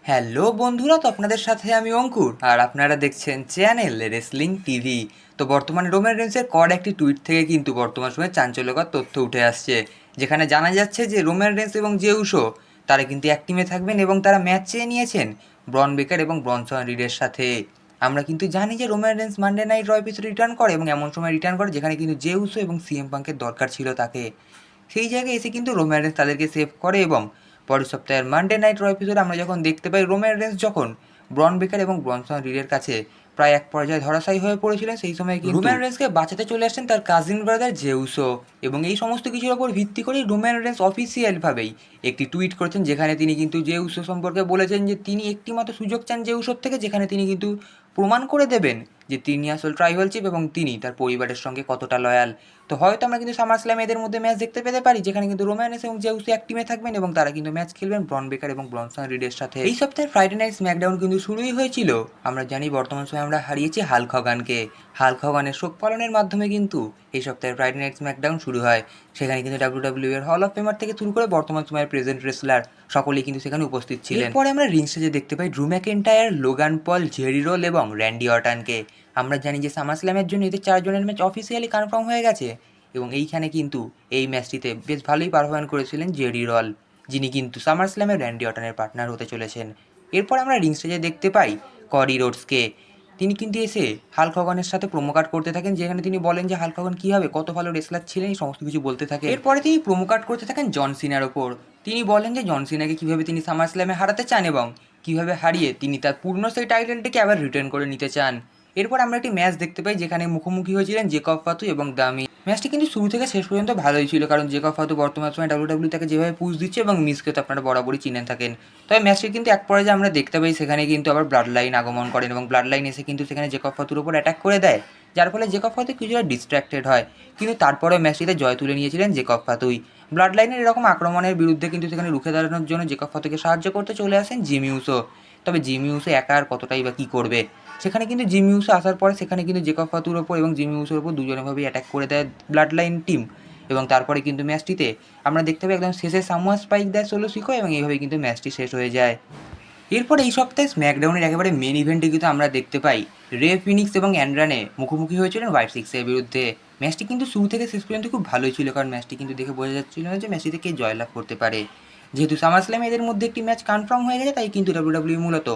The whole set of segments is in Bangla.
হ্যালো বন্ধুরা, তো আপনাদের সাথে আমি অঙ্কুর আর আপনারা দেখছেন চ্যানেল রেসলিং টিভি। তো বর্তমানে রোমান রেন্সের একটি টুইট থেকে কিন্তু বর্তমান সময়ে চাঞ্চল্যকর তথ্য উঠে আসছে, যেখানে জানা যাচ্ছে যে রোমান রেন্স এবং জে উসো তারা কিন্তু এক টিমে থাকবেন এবং তারা ম্যাচ চেয়ে নিয়েছেন ব্রন বেকার এবং ব্রনসন রিডের সাথে। আমরা কিন্তু জানি যে রোমান রেন্স মানডে নাইট র এপিসোডে রিটার্ন করে এবং এমন সময় রিটার্ন করে যেখানে কিন্তু জে উসো এবং সিএম পাঙ্কের দরকার ছিল তাকে। সেই জায়গায় এসে কিন্তু রোমান রেন্স তাদেরকে সেভ করে এবং পরের সপ্তাহের মানডে নাইট র এপিসোডে আমরা যখন দেখতে পাই রোমান রেন্স যখন ব্রন বেকার এবং ব্রনসন রিডের কাছে প্রায় এক পর্যায়ে ধরাশায়ী হয়ে পড়েছিলেন, সেই সময় কিন্তু রোমান রেন্সকে বাঁচাতে চলে আসছেন তার কাজিন ব্রাদার জেউসো। এবং এই সমস্ত কিছুর ওপর ভিত্তি করেই রোমান রেন্স অফিসিয়ালভাবেই একটি টুইট করেছেন, যেখানে তিনি কিন্তু জেউসো সম্পর্কে বলেছেন যে তিনি একটিমাত্র সুযোগ চান জেউসোর থেকে, যেখানে তিনি কিন্তু প্রমাণ করে দেবেন যে তিনি আসল ট্রাইবাল চিফ এবং তিনি তার পরিবারের সঙ্গে কতটা লয়াল। তো হয়তো আমরা কিন্তু সামার স্ল্যামে এদের মধ্যে ম্যাচ দেখতে পেতে পারি, যেখানে কিন্তু রোমান রেন্স এবং জেউসো এক টিমে থাকবেন এবং তারা কিন্তু ম্যাচ খেলবেন ব্রন বেকার এবং ব্রনসন রিডের সাথে। এই সপ্তাহে ফ্রাইডে নাইট স্ম্যাকডাউন কিন্তু শুরুই হয়েছিল। আমরা জানি বর্তমান সময়ে আমরা হারিয়েছি হাল্ক হগানকে। হাল্ক হগানের শোক পালনের মাধ্যমে কিন্তু এই সপ্তাহে ফ্রাইডে নাইট স্ম্যাকডাউন শুরু হয়। সেখানে কিন্তু ডাব্লিউডাব্লিউ এর হল অফ ফেমার থেকে শুরু করে বর্তমান সময়ের প্রেজেন্ট রেসলার সকলেই কিন্তু সেখানে উপস্থিত ছিলেন। পরে আমরা রিং স্টেজে দেখতে পাই ড্রু McIntyre, Logan Paul, Jerry role এবং র্যান্ডি অর্টনকে। আমরা জানি যে সামার স্ল্যামের জন্য এদের 4 জনের ম্যাচ অফিসিয়ালি কনফার্ম হয়ে গেছে এবং এইখানে কিন্তু এই ম্যাচটিতে বেশ ভালোই পারফরম্যান্স করেছিলেন জেরি রল, যিনি কিন্তু সামার স্ল্যামে র্যান্ডি অর্টনের পার্টনার হতে চলেছেন। এরপর আমরা রিং স্টেজে দেখতে পাই কডি রোডসকে। তিনি কিন্তু এসে হাল্ক হগানের সাথে প্রোমো কার্ড করতে থাকেন, যেখানে তিনি বলেন যে হাল্ক হগান কীভাবে কত ভালো রেসলার ছিলেন, এই সমস্ত কিছু বলতে থাকে। এরপরে তিনি প্রোমো কার্ড করতে থাকেন জন সিনার ওপর। তিনি বলেন যে জন সিনাকে কীভাবে তিনি সামার স্ল্যামে হারাতে চান এবং কীভাবে হারিয়ে তিনি তার পূর্ণ সেই টাইটেলটিকে আবার রিটার্ন করে নিতে চান। এরপর আমরা একটি ম্যাচ দেখতে পাই যেখানে মুখোমুখি হয়েছিলেন জেকব ফাতু এবং দামি। ম্যাচটি কিন্তু শুরু থেকে শেষ পর্যন্ত ভালোই ছিল, কারণ জেকব ফাতু বর্তমান সময় ডাব্লিউডাব্লিউ তাকে যেভাবে পুশ দিচ্ছে এবং মিসকে তো আপনারা বরাবরই চিনে থাকেন। তবে ম্যাচটি কিন্তু এক পর্যায়ে আমরা দেখতে পাই সেখানে কিন্তু আবার ব্লাড লাইন আগমন করেন এবং ব্লাড লাইন এসে কিন্তু সেখানে জেকব ফাতুর উপর অ্যাটাক করে দেয়, যার ফলে জেকব ফাতু কিছুটা ডিস্ট্র্যাক্টেড হয়। কিন্তু তারপরেও ম্যাচটিতে জয় তুলে নিয়েছিলেন জেকব ফাতুই। ব্লাড লাইনের এরকম আক্রমণের বিরুদ্ধে কিন্তু সেখানে রুখে দাঁড়ানোর জন্য জেকব ফাতুকে সাহায্য করতে চলে আসেন জিমি উসো। তবে জিমি উসো একা আর কতটাই বা কী করবে। সেখানে কিন্তু জিমি উসো আসার পরে সেখানে কিন্তু জেকব ফাতুর ওপর এবং জিমি উসোর ওপর দুজনেভাবেই অ্যাটাক করে দেয় ব্লাড লাইন টিম। এবং তারপরে কিন্তু ম্যাচটিতে আমরা দেখতে পাই একদম শেষে সামোয়া স্পাইক দেয় সোলো সিকো এবং এইভাবে কিন্তু ম্যাচটি শেষ হয়ে যায়। এরপর এই সপ্তাহে স্ম্যাকডাউনের একেবারে মেন ইভেন্টে কিন্তু আমরা দেখতে পাই রে ফিনিক্স এবং অ্যান্ড্রানে মুখোমুখি হয়েছিলেন হোয়াইট সিক্সের বিরুদ্ধে। ম্যাচটি কিন্তু শুরু থেকে শেষ পর্যন্ত খুব ভালোই ছিল, কারণ ম্যাচটি কিন্তু দেখে বোঝা যাচ্ছিল না যে ম্যাচটিতে কে জয়লাভ করতে পারে। যেহেতু সামার স্ল্যামে এদের মধ্যে একটি ম্যাচ কনফার্ম হয়ে গেছে, তাই কিন্তু ডাব্লিউডাব্লিউ মূলত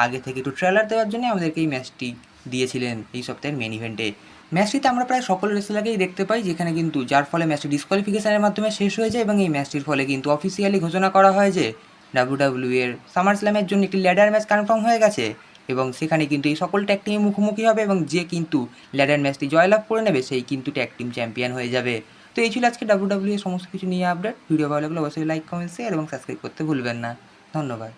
আগে থেকে একটু ট্রেলার দেওয়ার জন্য আমাদেরকে এই ম্যাচটি দিয়েছিলেন এই সপ্তাহের মেন ইভেন্টে। ম্যাচটিতে আমরা প্রায় সকল রেসলারকেই দেখতে পাই, যেখানে কিন্তু যার ফলে ম্যাচটি ডিসকোয়ালিফিকেশনের মাধ্যমে শেষ হয়ে যায় এবং এই ম্যাচটির ফলে কিন্তু অফিসিয়ালি ঘোষণা করা হয় যে ডাব্লিউডাব্লিউ এর সামার স্ল্যামের জন্য একটি ল্যাডার ম্যাচ কনফার্ম হয়ে গেছে এবং সেখানে কিন্তু এই সকল ট্যাগ টিমের মুখোমুখি হবে এবং যে কিন্তু ল্যাডার ম্যাচটি জয়লাভ করে নেবে সেই কিন্তু ট্যাগ টিম চ্যাম্পিয়ন হয়ে যাবে। তো এই ছিল আজকে ডাব্লিউডাব্লিউ এর সমস্ত কিছু নিয়ে আপডেট। ভিডিও ভালো লাগলে অবশ্যই লাইক, কমেন্ট, শেয়ার এবং সাবস্ক্রাইব করতে ভুলবেন না। ধন্যবাদ।